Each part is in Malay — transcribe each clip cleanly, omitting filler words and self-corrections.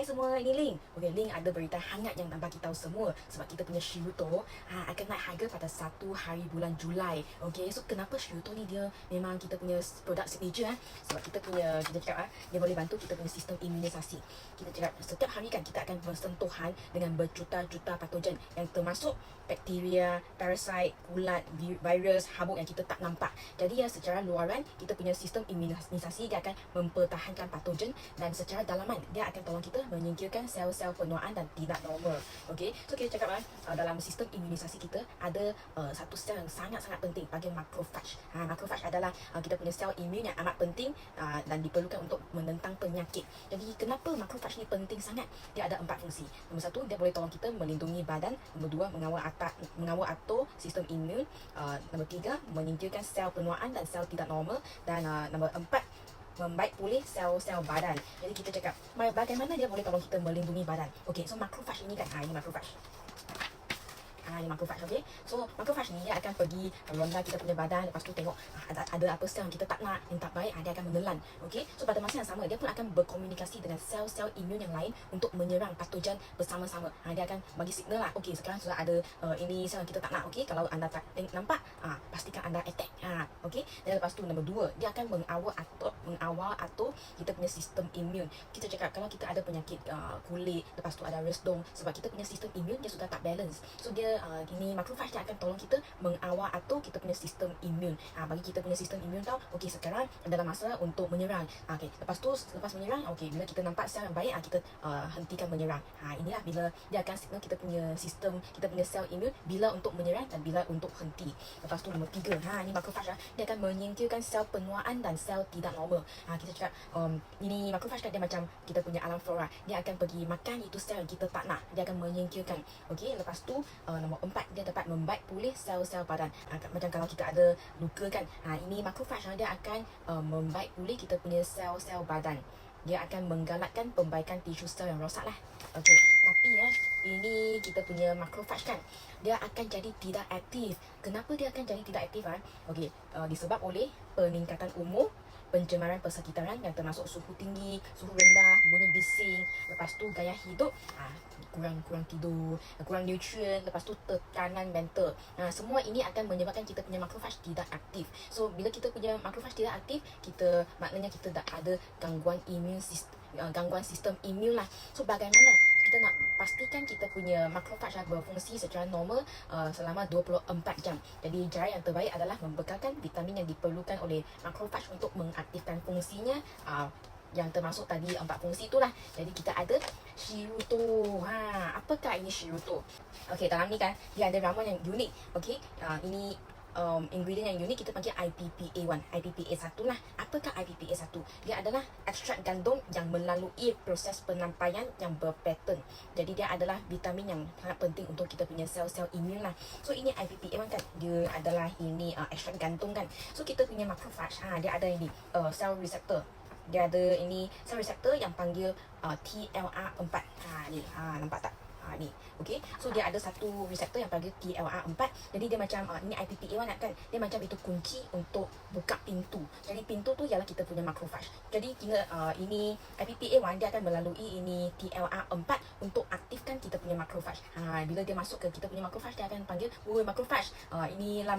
Hai semua, ini Ling. Okey, Ling ada berita hangat yang nak bagi tahu semua sebab kita punya Shirutto akan naik harga pada 1 hari bulan Julai. Okey, so kenapa Shirutto ni dia memang kita punya produk signature sebab kita cakap dia boleh bantu kita punya sistem imunisasi. Kita cakap setiap hari kan kita akan bersentuhan dengan berjuta-juta patogen yang termasuk bakteria, parasit, kulat, virus, habuk yang kita tak nampak. Jadi secara luaran kita punya sistem imunisasi dia akan mempertahankan patogen dan secara dalaman dia akan tolong kita menyingkirkan sel-sel penuaan dan tidak normal. Okey, so kita cakap dalam sistem imunisasi kita ada satu sel yang sangat-sangat penting bagi macrophage. Macrophage adalah kita punya sel imun yang amat penting dan diperlukan untuk menentang penyakit. Jadi kenapa macrophage ni penting sangat? Dia ada 4 fungsi. Nombor 1, dia boleh tolong kita melindungi badan. Nombor 2, mengawal atur sistem imun. Nombor 3, menyingkirkan sel penuaan dan sel tidak normal. Dan nombor 4, membaik pulih sel-sel badan. Jadi kita cakap bagaimana dia boleh tolong kita melindungi badan. Okey, so macrophage ini kan ini macrophage. Ini macrophage, okey. So macrophage ni dia akan pergi ronda kita punya badan, lepas tu tengok ada apa sel yang kita tak nak, yang tak baik, dia akan menelan. Okey. So pada masa yang sama dia pun akan berkomunikasi dengan sel-sel imun yang lain untuk menyerang patogen bersama-sama. Dia akan bagi signal lah. Okey, sekarang sudah ada ini sel yang kita tak nak. Okey, kalau anda tak nampak, pastikan anda attack. Okey. Dan lepas tu nombor 2, dia akan mengawal atur kita punya sistem imun. Kita cakap kalau kita ada penyakit kulit, lepas tu ada resdung sebab kita punya sistem imun dia sudah tak balance. So dia ini macrophage dia akan tolong kita mengawal atur kita punya sistem imun. Bagi kita punya sistem imun tahu, okey sekarang adalah masa untuk menyerang. Okey, lepas menyerang, okey bila kita nampak sel yang baik, kita hentikan menyerang. Inilah bila dia akan signal kita punya sistem, kita punya sel imun bila untuk menyerang dan bila untuk henti. Lepas tu nombor 3, ini macrophage dia akan menyingkirkan sel penuaan dan sel tidak normal. Kita cakap ini macrophage dia macam kita punya alam flora. Dia akan pergi makan itu sel yang kita tak nak. Dia akan menyingkirkan. Okey, lepas tu nombor 4, dia dapat membaik pulih sel-sel badan. Macam kalau kita ada luka kan, ini macrophage dia akan membaik pulih kita punya sel-sel badan. Dia akan menggalakkan pembaikan tisu sel yang rosak lah. Okey, tapi ini kita punya macrophage kan, dia akan jadi tidak aktif. Kenapa dia akan jadi tidak aktif? Okey, disebab oleh peningkatan umur, pencemaran persekitaran yang termasuk suhu tinggi, suhu rendah, bunyi bising, lepas tu gaya hidup, kurang tidur, kurang nutrien, lepas tu tekanan mental. Semua ini akan menyebabkan kita punya macrophage tidak aktif. So bila kita punya macrophage tidak aktif, maknanya kita dah ada gangguan sistem imun lah. So bagaimana kita nak pastikan kita punya macrophage berfungsi secara normal selama 24 jam. Jadi cara yang terbaik adalah membekalkan vitamin yang diperlukan oleh macrophage untuk mengaktifkan fungsinya, yang termasuk tadi 4 fungsi itulah. Jadi kita ada Shirutto. Apakah ini Shirutto? Okey, dalam ni kan dia ada ramuan yang unik. Okey, ini ingredient yang unik kita panggil IPPA1, IPPA1 lah. Apakah IPPA1? Dia adalah ekstrak gandum yang melalui proses penampaian yang berpattern. Jadi dia adalah vitamin yang sangat penting untuk kita punya sel-sel imun lah. So ini IPPA1 kan, dia adalah ini ekstrak gandum kan. So kita punya macrophage, dia ada ini cell receptor. Dia ada ini cell receptor yang panggil TLR4. Ni nampak tak? Ni. Okey. So dia ada satu reseptor yang panggil TLR4. Jadi dia macam ini IPPA1 kan. Dia macam itu kunci untuk buka pintu. Jadi pintu tu ialah kita punya macrophage. Jadi ini IPPA1 dia akan melalui ini TLR4 untuk aktifkan kita punya macrophage. Bila dia masuk ke kita punya macrophage, dia akan panggil, "Woi macrophage, inilah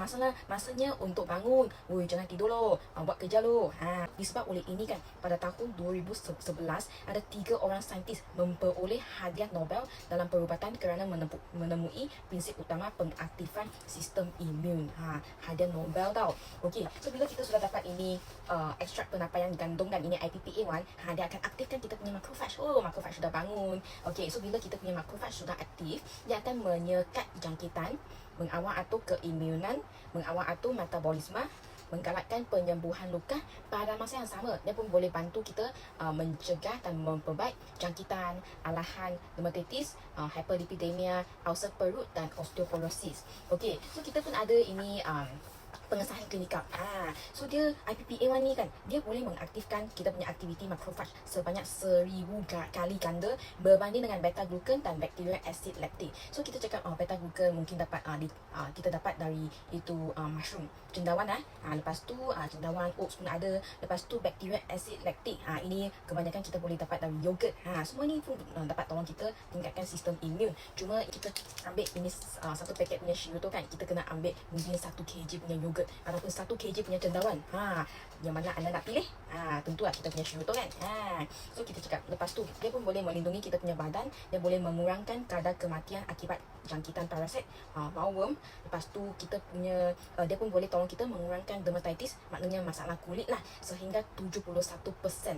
masanya untuk bangun. Woi jangan tidur lo. Buat kerja lo." Disebab oleh ini kan pada tahun 2011 ada 3 orang saintis memperoleh hadiah Nobel dalam perubatan kerana menemui prinsip utama pengaktifan sistem imun. Hadiah Nobel tau. Okey, so bila kita sudah dapat ini ekstrak penampaian gandum dan ini IPPA1, dia akan aktifkan kita punya macrophage. Macrophage sudah bangun. Okey, so bila kita punya macrophage sudah aktif, dia akan menyekat jangkitan, mengawal atur keimunan, mengawal atur metabolisme, menggalakkan penyembuhan luka. Pada masa yang sama dia pun boleh bantu kita mencegah dan memperbaik jangkitan alahan dermatitis, hyperlipidemia, ulcer perut dan osteoporosis. Okey, so kita pun ada ini pengesahan klinikal. So dia IPPA1 ni kan, dia boleh mengaktifkan kita punya aktiviti makrofag sebanyak 1000 kali ganda berbanding dengan beta glucan dan bakteria asid laktik. So kita cakap beta glucan mungkin dapat kita dapat dari itu mushroom, cendawan lepas tu cendawan oats pun ada, lepas tu bakteria asid laktik ini kebanyakan kita boleh dapat dari yogurt. Semua ni pun dapat tolong kita tingkatkan sistem imun. Cuma kita ambil ini satu paket punya Shirutto kan, kita kena ambil mungkin 1 kg punya yogurt ataupun 1 kg punya cendawan. Yang mana anda nak pilih? Tentulah kita punya Shirutto kan. So kita cakap, lepas tu dia pun boleh melindungi kita punya badan, dia boleh mengurangkan kadar kematian akibat jangkitan parasit, mouthworm. Lepas tu kita punya dia pun boleh tolong kita mengurangkan dermatitis, maknanya masalah kulit lah, sehingga 71%.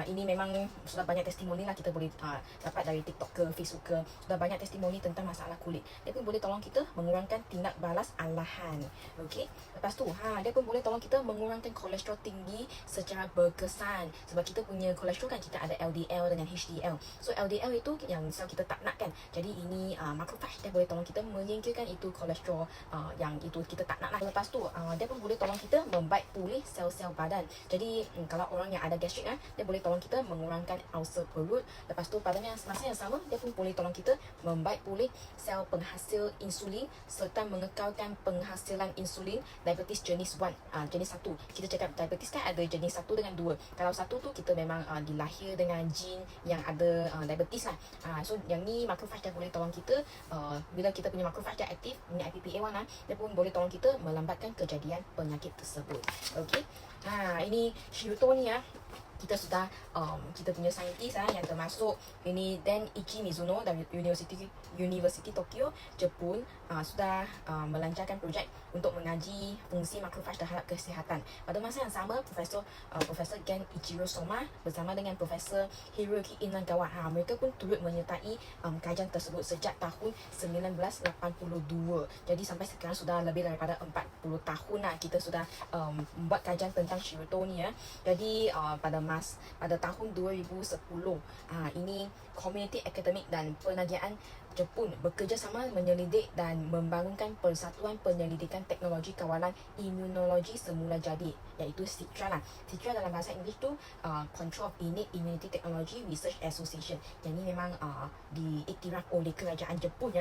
Ini memang sudah banyak testimoni lah, kita boleh dapat dari TikTok ke Facebook ke, sudah banyak testimoni tentang masalah kulit. Dia pun boleh tolong kita mengurangkan tindak balas alahan. Okey. Lepas tu dia pun boleh tolong kita mengurangkan kolesterol tinggi secara berkesan. Sebab kita punya kolesterol kan, kita ada LDL dengan HDL. So LDL itu yang sel kita tak nak kan. Jadi ini makrofag dia boleh tolong kita menyingkirkan itu kolesterol yang itu kita tak nak lah. Lepas tu dia pun boleh tolong kita membaik pulih sel-sel badan. Jadi kalau orang yang ada gastrik dia boleh tolong kita mengurangkan ulcer perut. Lepas tu pada masa yang sama, dia pun boleh tolong kita membaik pulih sel penghasil insulin serta mengekalkan penghasilan insulin diabetes jenis 1. Jenis 1. Kita cakap diabetes kan ada jenis 1 dengan 2. Kalau 1 tu kita memang dilahir dengan gene yang ada diabetes lah. So yang ni makrofag dia boleh tolong kita bila kita punya makrofag dia aktif, ini IPPA1 dia pun boleh tolong kita melambatkan kejadian penyakit tersebut. Okey. Ini Shirutto ni kita sudah kita punya saintis yang termasuk ini Denichi Mizuno dari University Tokyo, Jepun sudah melancarkan projek untuk mengaji fungsi makrofag terhadap kesihatan. Pada masa yang sama, Profesor Gen Ichiro Soma bersama dengan Profesor Hiroki Inagawa, mereka pun turut menyertai kajian tersebut sejak tahun 1982. Jadi sampai sekarang sudah lebih daripada 40 tahun kita sudah membuat kajian tentang Shirutto ni Jadi pada tahun 2010 ini Community Academic dan Penagihan Jepun bekerjasama menyelidik dan membangunkan Persatuan Penyelidikan Teknologi Kawalan Imunologi Semula Jadi, iaitu CITRA lah. CITRA dalam bahasa Inggeris tu Control of Innate Immunity Technology Research Association. Yang ni memang diiktiraf oleh kerajaan Jepun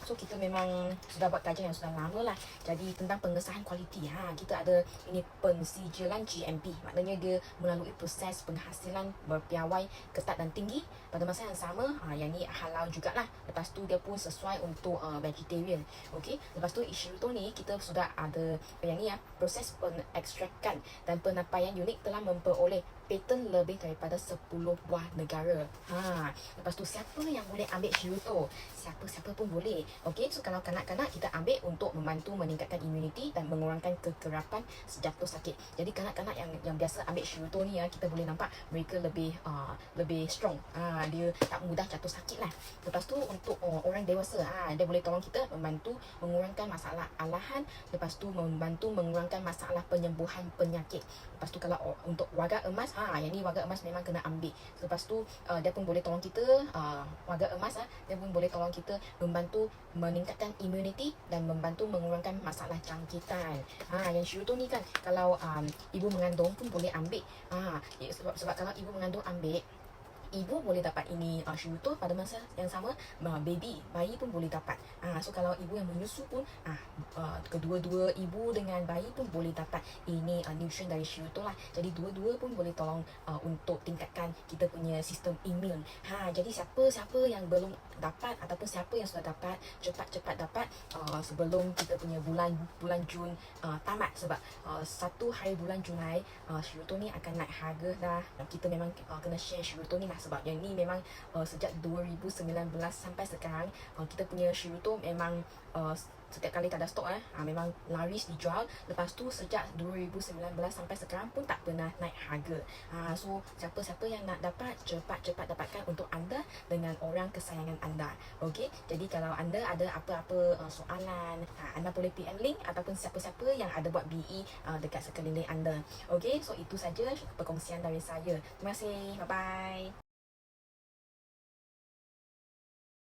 So kita memang sudah buat kajian yang sudah lama lah. Jadi tentang pengesahan kualiti kita ada ini pensijilan GMP, maknanya dia melalui proses penghasilan berpiawai ketat dan tinggi. Pada masa yang sama yang ni halal jugalah. Lepas tu dia pun sesuai untuk vegetarian. Okey. Lepas tu Shirutto ni kita sudah ada yang ni proses pengekstrakan dan penampaian unik telah memperoleh paten lebih daripada 10 buah negara. Lepas tu siapa yang boleh ambil Shirutto? Siapa-siapa pun boleh. Okey, so kalau kanak-kanak kita ambil untuk membantu meningkatkan imuniti dan mengurangkan kekerapan sejatuh sakit. Jadi kanak-kanak yang biasa ambil Shirutto ni kita boleh nampak mereka lebih strong. Dia tak mudah jatuh sakit lah. Lepas tu untuk orang dewasa dia boleh tolong kita membantu mengurangkan masalah alahan. Lepas tu membantu mengurangkan masalah penyembuhan penyakit. Lepas tu kalau untuk warga emas yang ni warga emas memang kena ambil. Lepas tu dia pun boleh tolong kita warga emas dia pun boleh tolong kita membantu meningkatkan immunity dan membantu mengurangkan masalah jangkitan. Yang Shirutto ni kan kalau ibu mengandung pun boleh ambil. Sebab kalau ibu mengandung ambil, ibu boleh dapat ini Shirutto, pada masa yang sama bayi pun boleh dapat. So kalau ibu yang menyusu pun kedua-dua ibu dengan bayi pun boleh dapat ini nutrient dari Shirutto lah. Jadi dua-dua pun boleh tolong untuk tingkatkan kita punya sistem imun. Jadi siapa yang belum dapat ataupun siapa yang sudah dapat, cepat-cepat dapat sebelum kita punya bulan Jun tamat. Sebab 1 hari bulan Julai Shirutto ni akan naik harga dah. Kita memang kena share Shirutto ni lah. Sebab yang ni memang sejak 2019 sampai sekarang kita punya Shirutto memang setiap kali tak ada stok memang laris dijual. Lepas tu sejak 2019 sampai sekarang pun tak pernah naik harga. So siapa-siapa yang nak dapat, cepat-cepat dapatkan untuk anda dengan orang kesayangan anda. Okey, jadi kalau anda ada apa-apa soalan, anda boleh PM link ataupun siapa-siapa yang ada buat BE dekat sekeliling anda. Okey, so itu saja perkongsian dari saya. Terima kasih, bye bye.